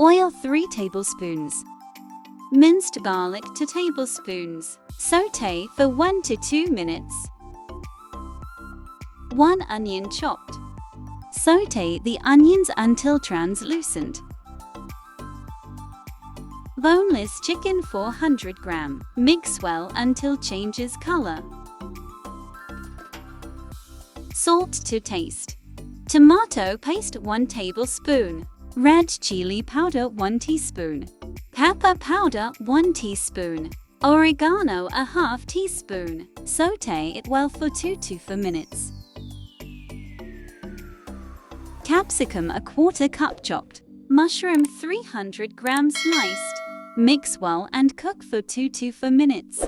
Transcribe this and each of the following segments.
Oil 3 tablespoons. Minced garlic 2 tablespoons. Sauté for 1 to 2 minutes. 1 onion chopped. Sauté the onions until translucent. Boneless chicken 400 gram. Mix well until changes color. Salt to taste. Tomato paste 1 tablespoon. Red chili powder 1 teaspoon. Pepper powder 1 teaspoon. Oregano a half teaspoon. Sauté it well for 2 to 4 minutes. Capsicum a quarter cup chopped. Mushroom 300 grams sliced. Mix well and cook for 2 to 4 minutes.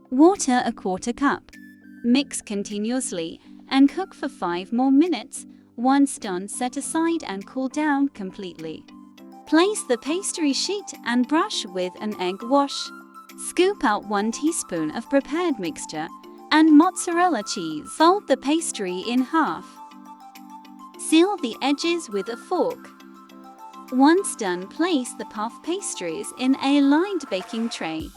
Water a quarter cup. Mix continuously and cook for 5 more minutes. Once done, set aside and cool down completely. Place the pastry sheet and brush with an egg wash. Scoop out 1 teaspoon of prepared mixture and mozzarella cheese. Fold the pastry in half. Seal the edges with a fork. Once done, place the puff pastries in a lined baking tray.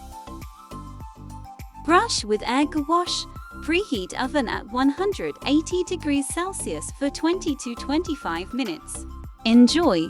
Brush with egg wash. Preheat oven at 180 degrees Celsius for 20 to 25 minutes. Enjoy!